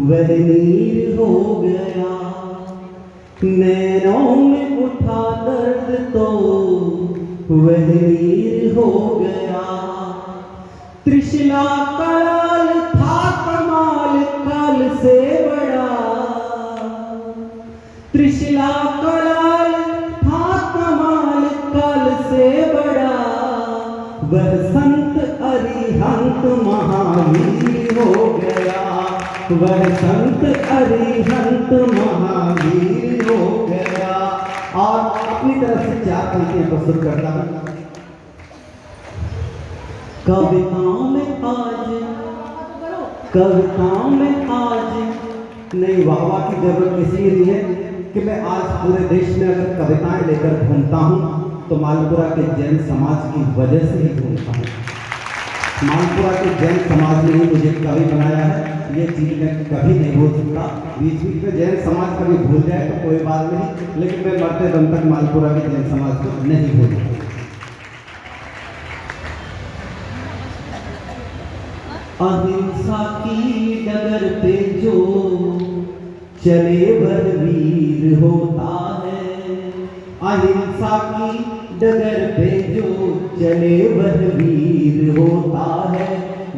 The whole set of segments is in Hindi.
वह नीर हो गया। नैनों में उठा दर्द तो वह नीर हो गया। त्रिशला कराल था कमाल काल से बड़ा। त्रिशला कराल था कमाल काल से बड़ा। वह संत अरिहंत महावीर हो गया। वह संत अरिहंत महावीर हो गया। और अपनी तरफ से 4 पंक्तियां प्रस्तुत करता हूं। कविताओं में आज नहीं, वाहवाह की जरूरत इसलिए नहीं है कि मैं आज पूरे देश में अगर कविताएं लेकर घूमता हूं तो मालपुरा के जैन समाज की वजह से ही घूमता हूं। मालपुरा के जैन समाज ने ही मुझे कवि बनाया है, ये चीज मैं कभी नहीं भूल सकता। बीच बीच में जैन समाज कभी भूल जाए तो कोई बात नहीं, लेकिन मैं मरते दम तक मालपुरा के जैन समाज को नहीं भूलूंगा। अहिंसा की डगर पे जो चले वह वीर होता है। अहिंसा की डगर पे जो चले वह वीर होता है।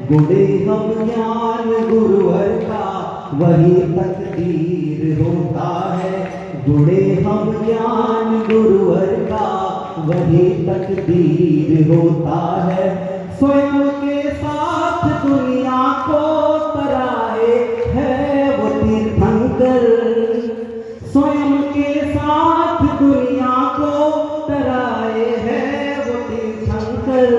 गुणे हम ज्ञान गुरुवर का वही तकदीर होता है। गुणे हम ज्ञान गुरुवर का वही तकदीर होता है। स्वयं के साथ दुनिया को तराए है वो तीर्थंकर। स्वयं के साथ दुनिया को तराए है वो तीर्थंकर।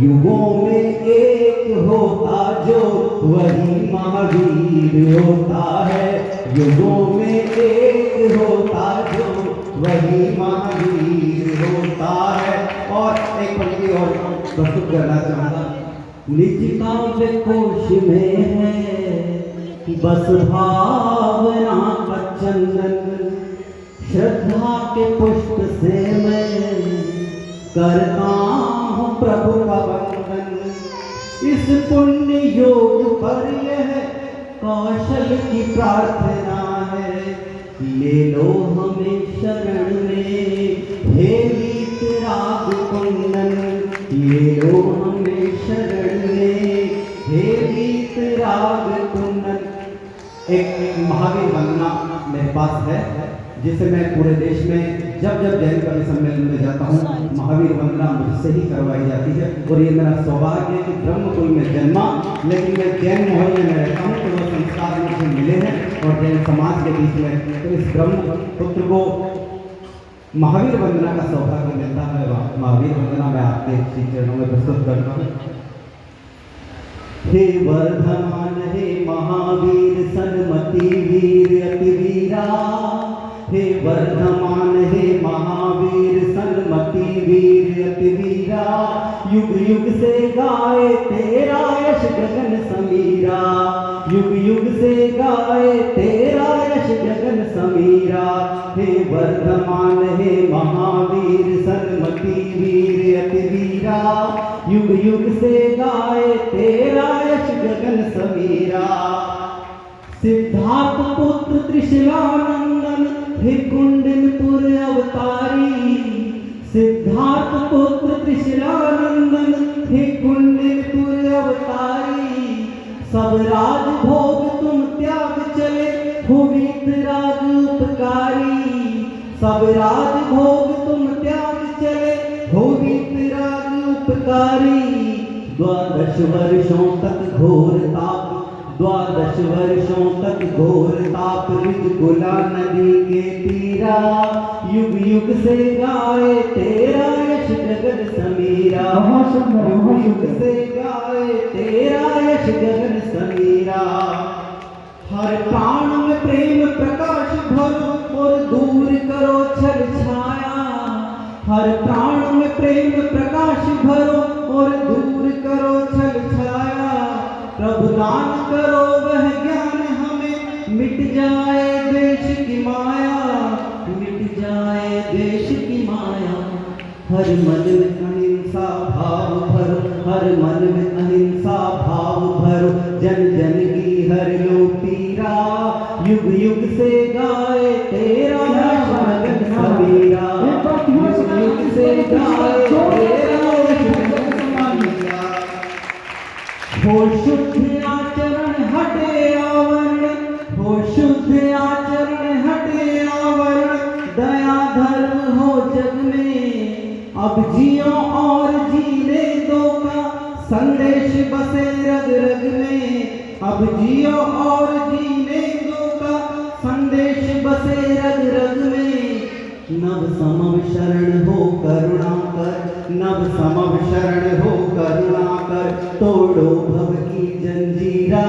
युगों में एक होता जो वही महावीर होता है। युगों में एक होता जो वही महावीर होता है। और एक पंक्ति और प्रस्तुत करना चाहूंगा। निज काव्य कोश में है बस भावना का चंदन। श्रद्धा के पुष्प से मैं करता हूँ प्रभु का वंदन। इस पुण्य योग पर यह कौशल की प्रार्थना है। ले लो हमें शरण में हे वीतराग कुंदन। ले लो हमें शरण में हे वीतराग कुंदन। एक महावीर वंदना मेरे पास है जिसे मैं पूरे देश में जब जब जैन कवि सम्मेलन में जाता हूँ महावीर वंदना मुझसे ही करवाई जाती है। और ये मेरा सौभाग्य है कि ब्रह्मकुल में जन्मा, लेकिन मैं जैन मोहल्ले में रहता हूँ तो वो संस्कार मुझे मिले हैं और जैन समाज के बीच में। तो इस ब्रह्म पुत्र को महावीर वंदना का सौभाग्य मिलता है। महावीर वंदना मैं आपके श्री चरणों में प्रस्तुत करता हूँ। हे वर्धमान हे महावीर सन्मति वीर अति वीरा। हे वर्धमान हे महावीर सन्मति वीर अति वीरा। युग युग से गाए तेरा यश गगन समीरा। युग युग से गाए तेरा यश गगन समीरा। हे वर्धमान हे महावीर सन्मति वीर अति वीरा। युग युग से गाए तेरा यश गगन समीरा। सिद्धार्थ पुत्र त्रिशलानंदन हे कुंडनपुर अवतारी। सिद्धार्थ पुत्र त्रिशलानंदन हे कुंडनपुर अवतारी। सब राज भोग तुम त्याग चले हो वीतराग उपकारी। सब राज भोग तुम त्याग चले हो वीतराग उपकारी। 12 वर्षों तक घोर ताप 12 वर्षों तक घोर ताप रिजगुला नदी के तीरा। युग युग से गाए तेरा यश गगन समीरा। युग युग से गाए तेरा यश गगन समीरा। हर प्राण में प्रेम प्रकाश भरो और दूर करो छल छाया। हर प्राण में प्रेम प्रकाश भरो और दूर करो छल छाया। प्रभु दान करो वह ज्ञान हमें मिट जाए देश की माया। मिट जाए देश की माया। हर मन में अहिंसा भाव भरो। हर मन में अहिंसा भाव भरो। जन जन की हर लो पीरा। युग से गाए तेरा यश गगन समीरा, युग से गाए तेरा यश गगन समीरा। हो शुद्ध आचरण हटे आवरण, हो शुद्ध आचरण हटे आवरण, दया धर्म हो जग में। अब जियो और जीने दो का संदेश बसे रग रग में। अब जियो और जीने दो का संदेश बसे रग रग में। नव समव शरण हो करुणाकर, नव समव शरण हो करुणाकर, तोड़ो भव की जंजीरा।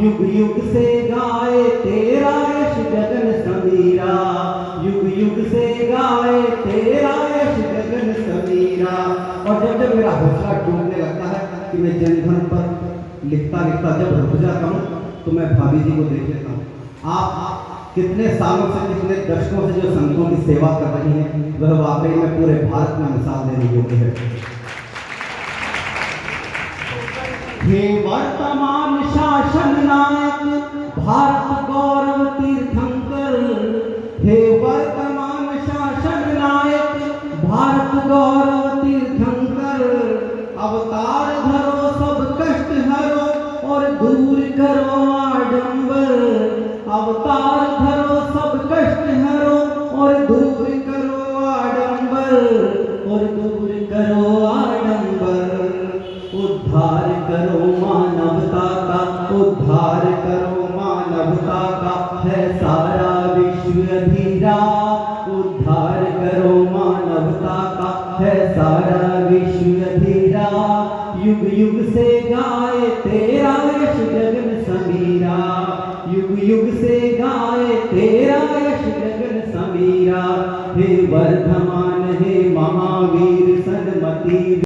युग युग से गाए तेरा यश गगन समीरा, युग युग से गाए तेरा यश गगन समीरा। और जब जब मेरा हौसला टूटने लगता है कि मैं जनधन पर लिखता लिखता जब रुक जाता हूँ तो मैं भाभी जी को देख लेता हूँ। आप कितने सालों से, कितने दशकों से जो संतों की सेवा कर रही हैं, वह वाकई में पूरे भारत में मिसाल देने योग्य है। हे वर्तमान शासन नायक भारत गौरव तीर्थंकर, हे वर्तमान शासन नायक भारत गौरव तीर्थंकर, अवतार धरो सब कष्ट हरो और दूर करो आडंबर। अवतार धरो सब कष्ट हरो और दूर करो आडंबर, और दूर करो आडंबर। उद्धार करो मानवता का, उद्धार करो मानवता का, है सारा विश्व अधीरा। उद्धार करो मानवता का, है सारा विश्व अधीरा। युग युग से गाए तेरा यश गगन समीरा, युग युग से गाए तेरा यश गगन समीरा। हे वर्धमान हे महावीर,